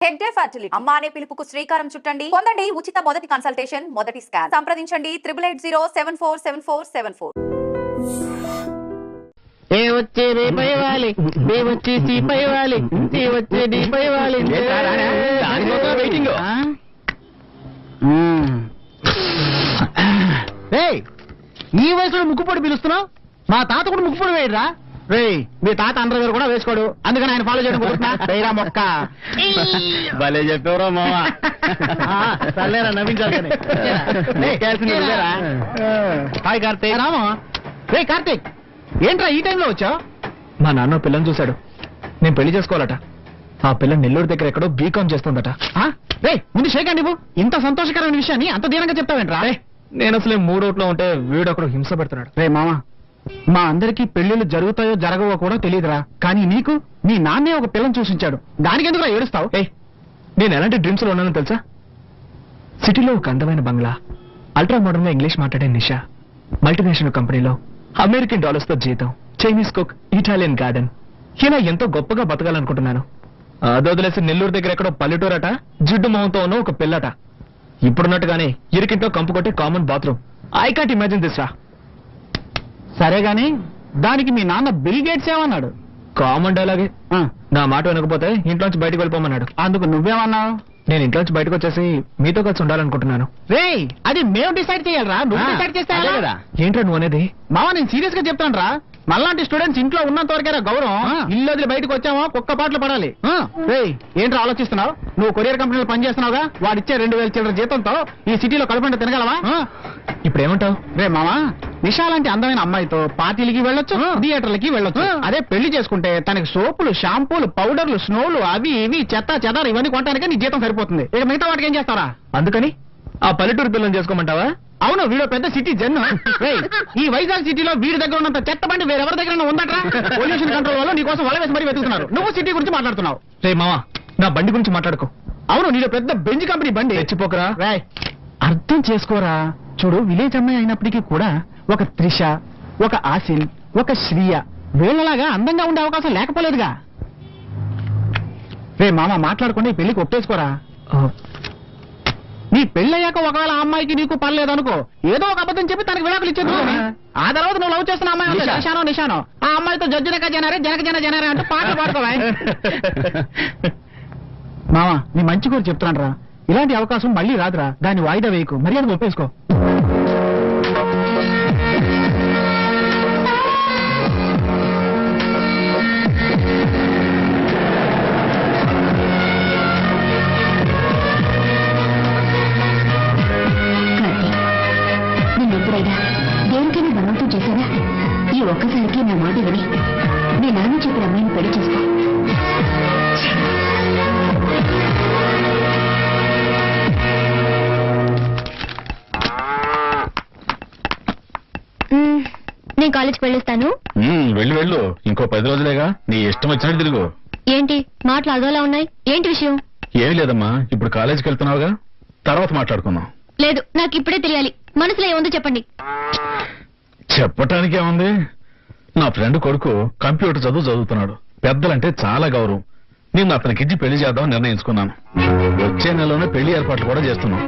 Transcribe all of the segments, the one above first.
Hegde fertility అమ్మ అనే పిలుపుకు శ్రీకారం చుట్టండి. పొందండి ఉచిత మొదటి కన్సల్టేషన్, మొదటి స్కాన్. సంప్రదించండి 8880747474. ఏ వచ్చే రే పైవాలి, నీ వచ్చి సి పైవాలి, నీ వచ్చే నీ పైవాలి. వెయిటింగ్. ఈ వయసులో ముక్కుపొడి పిలుస్తున్నావు? మా తాత కూడా ముక్కుపొడి వేయరా? రే, మీ తాత అండర్వేర్ కూడా వేసుకోడు, అందుకని ఆయన ఫాలో చేయడం కుదురుతున్నా మొక్క. భలే చెప్పేవరా మామ. సర్లేరా, నవ్వించాలి. హాయ్ కార్తీక్. రామా, రే కార్తీక్, ఏంట్రా ఈ టైంలో వచ్చావు? మా నాన్న పిల్లని చూశాడు, నేను పెళ్లి చేసుకోవాలట. ఆ పిల్ల నెల్లూరు దగ్గర ఎక్కడో బీకాం చేస్తుందట. రే, ముందు షేక్ అండి. ఇంత సంతోషకరమైన విషయాన్ని అంత దీనంగా చెప్తావేంట్రా? నేను అసలు మూడోట్లో ఉంటే వీడొకడు హింస పెడుతున్నాడు. రే మామా, మా అందరికీ పెళ్లిళ్ళు జరుగుతాయో జరగవో కూడా తెలియదురా, కానీ నీకు నీ నాన్నే ఒక పిల్లని చూసించాడు, దానికి ఎందుకు ఏడుస్తావు? నేను ఎలాంటి డ్రీమ్స్ లో ఉన్నానో తెలుసా? సిటీలో ఒక అందమైన బంగ్లా, అల్ట్రా మోడర్న్ లో ఇంగ్లీష్ మాట్లాడే నిషా, మల్టీనేషనల్ కంపెనీలో అమెరికన్ డాలర్స్ తో జీతం, చైనీస్ కుక్, ఇటాలియన్ గార్డెన్, ఇలా ఎంతో గొప్పగా బతకాలనుకుంటున్నాను. అదొదిలేసి నెల్లూరు దగ్గర ఎక్కడో పల్లెటూరట, జిడ్డు మొహంతో ఉన్న ఒక పిల్లట. ఇప్పుడున్నట్టుగానే ఇరికింట్లో కంపు కొట్టే common bathroom. I can't imagine this రా. సరే గాని దానికి మీ నాన్న బిల్ గేట్స్ ఏమన్నాడు? కామన్ డైలాగే. నా మాట వినకపోతే ఇంట్లోంచి బయటకు వెళ్ళిపోమన్నాడు. అందుకు నువ్వేమన్నావు? నేను ఇంట్లోంచి బయటకు వచ్చేసి మీతో కలిసి ఉండాలనుకుంటున్నాను. రే, అది మేము డిసైడ్ చేయాలరా, నువ్వు డిసైడ్ చేస్తే ఏంట్రా నువ్వు అనేది? మావా, నేను సీరియస్ గా చెప్తాను రా. మళ్ళాంటి స్టూడెంట్స్ ఇంట్లో ఉన్నంత వరకేరా గౌరవం. ఇల్లు వదిలి బయటకు వచ్చామో కుక్క పాటలు పడాలి. ఏంట్రా ఆలోచిస్తున్నావు? నువ్వు కొరియర్ కంపెనీలో పనిచేస్తున్నావుగా, వాడిచ్చే 2000 చిల్లర జీతంతో ఈ సిటీలో కడుపుంట తినగలవా? ఇప్పుడు ఏమంటావు? రే మామా, నిషా లాంటి అందమైన అమ్మాయితో పార్టీలకి వెళ్ళొచ్చు, థియేటర్లకి వెళ్ళొచ్చు. అదే పెళ్లి చేసుకుంటే తనకి సోపులు, షాంపూలు, పౌడర్లు, స్నోలు, అవి ఇవి చెత్త చెదారు ఇవన్నీ కొనడానికి నీ జీతం సరిపోతుంది. ఇక మిగతా వాటికి ఏం చేస్తారా? అందుకని ఆ పల్లెటూరు పిల్లని చేసుకోమంటావా? అవును, వీడు పెద్ద సిటీ జన్. ఈ వైజాగ్ సిటీలో వీడి దగ్గర ఉన్నంత చెత్త బండి వేరెవరి దగ్గర ఉందట్రా? పొల్యూషన్ కంట్రోల్ వల్ల నీ కోసం వల వేసి మరీ వెతుకుతున్నారు. నువ్వు సిటీ గురించి మాట్లాడుతున్నావు. రే మావా, నా బండి గురించి మాట్లాడుకో. అవును, నీలో పెద్ద బెంజ్ కంపెనీ బండి. తెచ్చిపోకరా. అర్థం చేసుకోరా. చూడు, విలేజ్ అమ్మాయి అయినప్పటికీ కూడా ఒక త్రిష, ఒక ఆసిన్, ఒక శ్రీయ వీళ్ళలాగా అందంగా ఉండే అవకాశం లేకపోలేదుగా. రే మామ, మాట్లాడకుండా ఈ పెళ్లికి ఒప్పేసుకోరా. నీ పెళ్ళయ్యాక ఒకవేళ ఆ అమ్మాయికి నీకు పర్లేదనుకో, ఏదో ఒక అబద్ధం చెప్పి తనకి విడాకులు ఇచ్చేది. ఆ తర్వాత నువ్వు లవ్ చేస్తున్న అమ్మాయి నిషానో ఆ అమ్మాయితో జడ్జినక జనారే జనక అంటూ పాటలు పాడుకోవా. మామా, నీ మంచి కూడా చెప్తున్నాను రా, ఇలాంటి అవకాశం మళ్ళీ రాదురా. దాన్ని వాయిదా వేయకు, మర్యాద ఒప్పేసుకో. దేనికైనా బలవంతం చేశానా? ఈ ఒక్కసారికి నా మాట విని మీ నాన్న చెప్పిన అమ్మాయిని పెళ్లి చేసుకో. నేను కాలేజ్కి వెళ్ళొస్తాను. వెళ్ళు, ఇంకో 10 రోజులేగా, నీ ఇష్టం వచ్చినట్టు తిరుగు. ఏంటి మాటలు అదోలా ఉన్నాయి? ఏంటి విషయం? ఏమీ లేదమ్మా, ఇప్పుడు కాలేజీకి వెళ్తున్నావుగా, తర్వాత మాట్లాడుకుందాం. లేదు, నాకు ఇప్పుడే తెలియాలి. మనసులో ఏముందో చెప్పండి. చెప్పటానికి ఏముంది, నా ఫ్రెండ్ కొడుకు కంప్యూటర్ చదువుతున్నాడు. పెద్దలంటే చాలా గౌరవం. నేను అతనికిచ్చి పెళ్లి చేద్దాం నిర్ణయించుకున్నాను. వచ్చే నెలలోనే పెళ్లి ఏర్పాట్లు కూడా చేస్తున్నాం.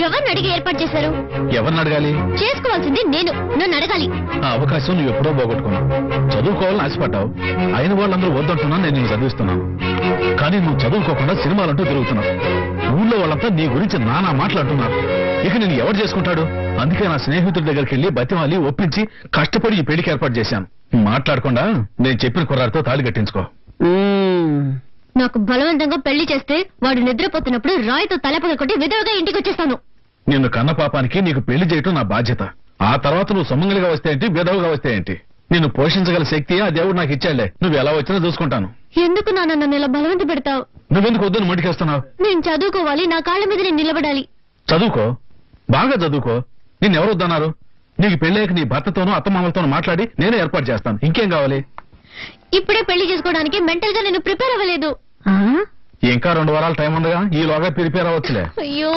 ఎవరిని అడిగి ఏర్పాటు చేశారు? ఎవరిని అడగాలి? చేసుకోవాల్సింది నేను, నన్ను అడగాలి. ఆ అవకాశం నువ్వు ఎప్పుడో పోగొట్టుకున్నావు. చదువుకోవాలని ఆశపడ్డావు, అయిన వాళ్ళందరూ వద్దంటున్నా నేను నిన్ను చదివిస్తున్నాను. కానీ నువ్వు చదువుకోకుండా సినిమాలంటూ తిరుగుతున్నావు. ఊళ్ళో వాళ్ళంతా నీ గురించి నానా మాట్లాడుతున్నారు. ఇక నేను ఎవరు చేసుకుంటాడు? అందుకే నా స్నేహితుడి దగ్గరికి వెళ్లి బతిమాలి ఒప్పించి కష్టపడి ఈ పెళ్లికి ఏర్పాటు చేశాను. మాట్లాడకుండా నేను చెప్పిన కుర్రాడితో తాళి కట్టించుకో. నాకు బలవంతంగా పెళ్లి చేస్తే వాడు నిద్రపోతున్నప్పుడు రాయితో తలపగ కొట్టి విధవగా ఇంటికి వచ్చేస్తాను. నిన్ను కన్న పాపానికి నీకు పెళ్లి చేయటం నా బాధ్యత. ఆ తర్వాత నువ్వు సొమ్మంగలిగా వస్తే ఏంటి, విధవగా వస్తే ఏంటి, నిన్ను పోషించగల శక్తి ఆ దేవుడు నాకు ఇచ్చాడులే. నువ్వు ఎలా వచ్చినా చూసుకుంటాను. ఎందుకు నాన్న నన్ను ఇలా బలవంత పెడతావు? నువ్వెందుకు వద్దని మొండికేస్తున్నావు? నేను చదువుకోవాలి, నా కాళ్ళ మీద నేను నిలబడాలి. చదువుకో, బాగా చదువుకో. నిన్నెవరు వద్దన్నారు? నీకు పెళ్ళాక నీ భర్తతోనూ అత్తమామలతోనూ మాట్లాడి నేనే ఏర్పాటు చేస్తాను. ఇంకేం కావాలి? ఇప్పుడే పెళ్లి చేసుకోవడానికి మెంటల్ గా నేను ప్రిపేర్ అవ్వలేదు. ఇంకా 2 వారాల టైం ఉందిగా, ఈలోగా ప్రిపేర్ అవ్వచ్చులే. అయ్యో,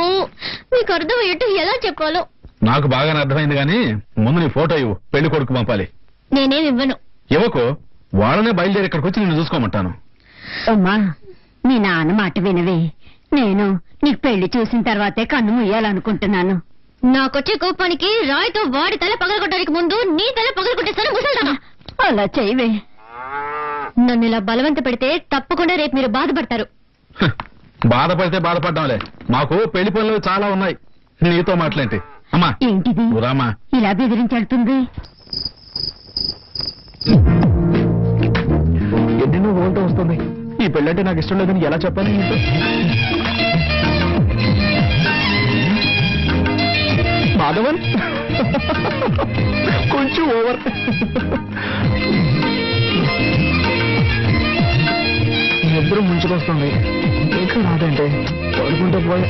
మీకు అర్థమయ్యేట్టు ఎలా చెప్పాలో నాకు బాగానే అర్థమైంది. కానీ ముందు నీ ఫోటో ఇవ్వు, పెళ్లి కొడుకు పంపాలి. నేనేమి ఇవ్వను. ఇవ్వకు, వాళ్ళనే బయలుదేరి ఇక్కడికి వచ్చి నిన్ను చూసుకోమంటాను. అమ్మా, మీ నాన్న మాట వినవే. నేను నీకు పెళ్లి చూసిన తర్వాతే కన్ను ముయ్యాలనుకుంటున్నాను. నాకొచ్చే కోపానికి రాయితో వాడి తల పగలగొట్టడానికి ముందు నీ తల పగలగొట్టేస్తాను ముసల్దానా. అలా చేయవే. నన్ను ఇలా బలవంత పెడితే తప్పకుండా రేపు మీరు బాధపడతారు. బాధపడితే బాధపడ్డాంలే, మాకు పెళ్లి పనులు చాలా ఉన్నాయి. నీతో మాట్లాంటి అమ్మా. ఏంటిది రామా ఇలా బెదిరించెడుతుంది? ఎన్నెన్నో ఓల్తో వస్తుంది. ఈ పెళ్ళంటే నాకు ఇష్టం లేదని ఎలా చెప్పాలి నీతో? మాధవన్ కొంచెం ఓవర్. నిద్ర ముంచుకొస్తుంది. ఇంకా రాదంటే పడుకుంటే పోయా.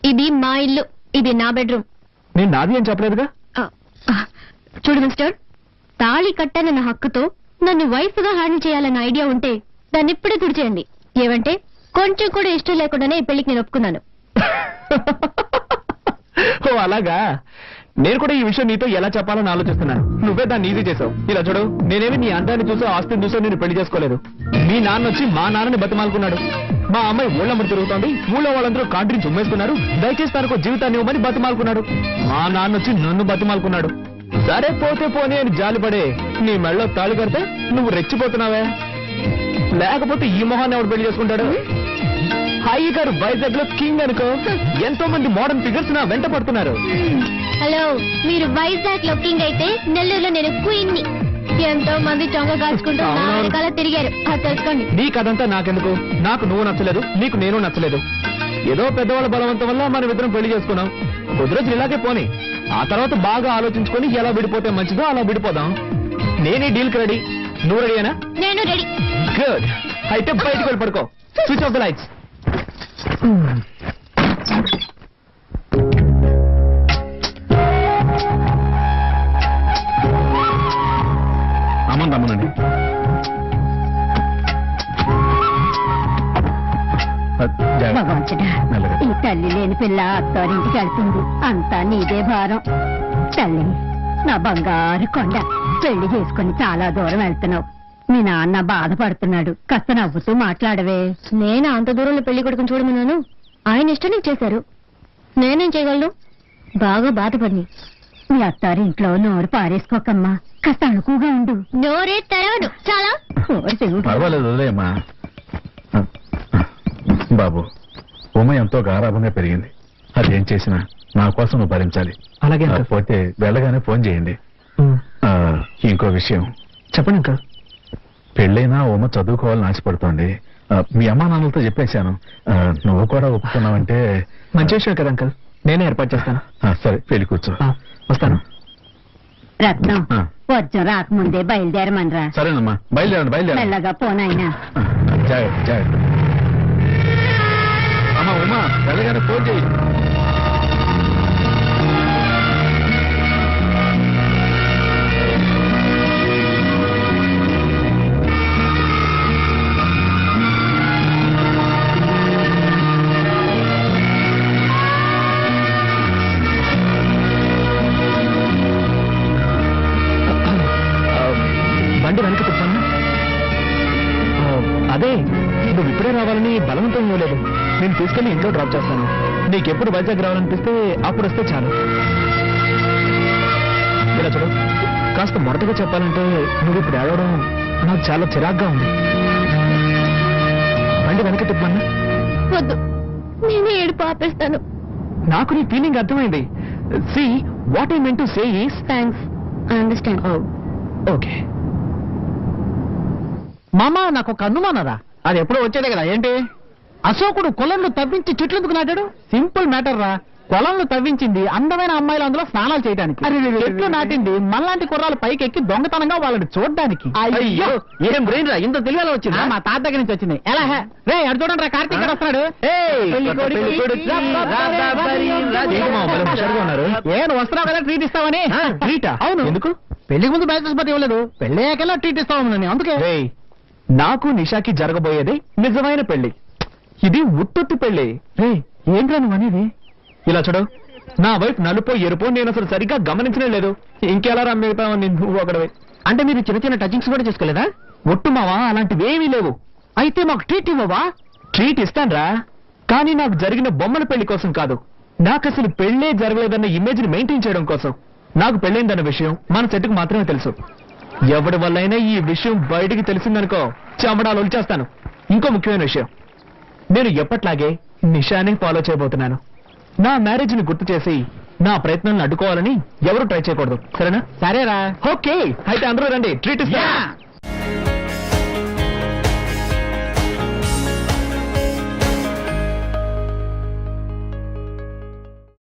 ఇది మా ఇల్లు, ఇది నా బెడ్రూమ్. నేను నాది అని చెప్పలేదుగా. చూడు మిస్టర్, తాళి కట్టానన్న హక్కుతో నన్ను వైఫ్ గా హ్యాండిల్ చేయాలన్న ఐడియా ఉంటే దాన్ని ఇప్పుడే తుడిచేయండి. ఏమంటే కొంచెం కూడా ఇష్టం లేకుండానే ఈ పెళ్లికి నేను ఒప్పుకున్నాను. ఓ అలాగా. నేను కూడా ఈ విషయం నీతో ఎలా చెప్పాలని ఆలోచిస్తున్నాను. నువ్వే దాన్ని ఈజీ చేసావు. ఇలా చూడు, నేనేమి నీ అందాన్ని చూసో ఆస్తిని చూసో నేను పెళ్లి చేసుకోలేదు. మీ నాన్న వచ్చి మా నాన్నని బతిమాలుకున్నాడు. మా అమ్మాయి ఊళ్ళమ్మడి తిరుగుతోంది. ఊళ్ళో వాళ్ళందరూ కాంట్రీని చుమ్మేసుకున్నారు. దయచేసి తనకు జీవితాన్ని ఇవ్వమని బతిమాలుకున్నాడు. మా నాన్న వచ్చి నన్ను బతిమాలుకున్నాడు. సరే పోతే పోనీ అని జాలిపడే నీ మెళ్ళో తాళి కడితే నువ్వు రెచ్చిపోతున్నావే. లేకపోతే ఈ మొహాన్ని ఎవడు పెళ్లి చేసుకుంటాడు? హాయి గారు వైజాగ్ లో కింగ్ అనుకో. ఎంతో మంది మోడర్న్ ఫిగర్స్ నా వెంట పడుతున్నారు. హలో, మీరు వైజాగ్ లో కింగ్ అయితే నెల్లూరులో నేను క్వీన్ ని. ఎంతో మంది చొంగ కాల్చుకుంటూ నా వెనకాల తిరిగారు. అది తెలుసుకోండి. నీ కథంతా నాకెందుకు? నాకు నువ్వు నచ్చలేదు, నీకు నేను నచ్చలేదు. ఏదో పెద్దవాళ్ళ బలవంతం వల్ల మనం ఇద్దరం పెళ్లి చేసుకున్నాం. కొద్ది రోజులు ఇలాగే పోనీ. ఆ తర్వాత బాగా ఆలోచించుకొని ఎలా విడిపోతే మంచిదో అలా విడిపోదాం. నేనే డీల్ కి రెడీ. నువ్వు రెడీనా? నేను రెడీ. గుడ్. అయితే బయటికి వెళ్ళి పడుకో. Switch off the lights. అమ్మండి భగవంతుడా, ఈ తల్లి లేని పిల్ల అత్తారింటికి వెళ్తుంది. అంతా నీదే భారం. తల్లి, నా బంగారు కొండ, పెళ్లి చేసుకుని చాలా దూరం వెళ్తున్నావు. మీ నాన్న బాధపడుతున్నాడు. కాస్త నవ్వుతూ మాట్లాడవే. నేను అంత దూరంలో పెళ్లి కొడుకుని చూడమన్నాను. ఆయన ఇష్టం నీకు చేశారు. నేనేం చేయగలను? బాగా బాధపడి మీ అత్తారింట్లో నోరు పారేసుకోకమ్మా. కాస్త అణుకుగా ఉండు. నోరే తెరవడు. చాలా పర్వాలేదు, వదిలేయమ్మా. బాబు, ఉమ ఎంతో గారాభంగా పెరిగింది. అదేం చేసినా నా కోసం నువ్వు భరించాలి. అలాగే పోతే వెళ్ళగానే ఫోన్ చేయండి. ఇంకో విషయం చెప్పండి అంకల్. పెళ్ళైనా ఉమ చదువుకోవాలని ఆశపడుతోంది. మీ అమ్మా నాన్నలతో చెప్పేశాను. నువ్వు కూడా ఒప్పుకున్నావంటే మంచి విషయం కదా అంకల్. నేనే ఏర్పాటు చేస్తాను. సరే, పెళ్లి కూర్చో. వస్తాను. రత్నం, వర్జం రాకముందే బయలుదేరమనరా. సరేనమ్మా, బయలుదేరండి. బయలుదేరండి. మెల్లగా పోనాయినా. జాగ్రత్త జాగ్రత్త. అమ్మా ఉమా, వెళ్ళగానే ఫోన్ చేయి. బండి వెనక్కి తిప్పాను. అదే, నువ్వు ఇప్పుడే రావాలని బలవంతం ఇవ్వలేదు. నేను తీసుకెళ్లి ఇంట్లో డ్రాప్ చేస్తాను. నీకెప్పుడు వైజాగ్ రావాలనిపిస్తే అప్పుడు వస్తే చాలు. ఇలా చూడు, కాస్త మొదటగా చెప్పాలంటే నువ్వు ఇప్పుడు ఏడవడం నాకు చాలా చిరాగ్గా ఉంది. బండి వెనక్కి తిప్పమన్నా. వద్దు, నేనే ఏడుపు ఆపేస్తాను. నాకు నీ ఫీలింగ్ అర్థమైంది. See what I meant to say is thanks, I understand. Okay. మామ, నాకు ఒక అనుమానరా. అది ఎప్పుడో వచ్చేదే కదా. ఏంటి? అశోకుడు కొలంలో తవ్వించి చెట్లెందుకు నాటాడు? సింపుల్ మ్యాటర్ రా. కొలంలో తవ్వించింది అందమైన అమ్మాయిలు అందులో స్నానాలు చేయడానికి. చెట్లు నాటింది మళ్ళాంటి కుర్రాలు పైకి ఎక్కి దొంగతనంగా వాళ్ళని చూడడానికి. అయ్యో, ఏం బ్రెయిన్ రా, ఇంత తెలియాలి వచ్చింది. మా తాత దగ్గర నుంచి వచ్చింది. ఎలా రే, అడు చూడండి రా, కార్తీక్ గారు వస్తున్నాడు. నేను వస్తున్నావు కదా ట్రీట్ ఇస్తావని. ట్రీటా? అవును. ఎందుకు? పెళ్లికి ముందు బ్యాచెస్ బట్టి ఇవ్వలేదు, పెళ్ళయ్యాకెలా ట్రీట్ ఇస్తావు అందుకే. నాకు నిషాకి జరగబోయేది నిజమైన పెళ్లి. ఇది ఉట్టొత్తి పెళ్లి. రే, ఏంట్రా నువ్వు అనేది? ఇలా చూడు, నా వైపు నలుపో ఎరుపో నేను అసలు సరిగ్గా గమనించనే లేదు. ఇంకెలా రమ్మిగుతావని నువ్వు ఒకడవే. అంటే మీరు చిన్న చిన్న టచింగ్స్ కూడా చేసుకోలేదా? ఒట్టు మావా, అలాంటివేమీ లేవు. అయితే మాకు ట్రీట్ ఇవ్వవా? ట్రీట్ ఇస్తాన్రా, కానీ నాకు జరిగిన బొమ్మల పెళ్లి కోసం కాదు. నాకు అసలు పెళ్లే జరగలేదన్న ఇమేజ్ ని మెయింటైన్ చేయడం కోసం. నాకు పెళ్ళైందన్న విషయం మన సెట్కు మాత్రమే తెలుసు. ఎవడి వల్లైనా ఈ విషయం బయటికి తెలిసిందనుకో, చెమడాలు ఒలిచేస్తాను. ఇంకో ముఖ్యమైన విషయం, నేను ఎప్పట్లాగే నిషాని ఫాలో చేయబోతున్నాను. నా మ్యారేజ్ ని గుర్తు చేసి నా ప్రయత్నాలను అడ్డుకోవాలని ఎవరు ట్రై చేయకూడదు, సరేనా? సరేరా. ఓకే, అయితే అందరూ రండి, ట్రీట్ ఇస్తా.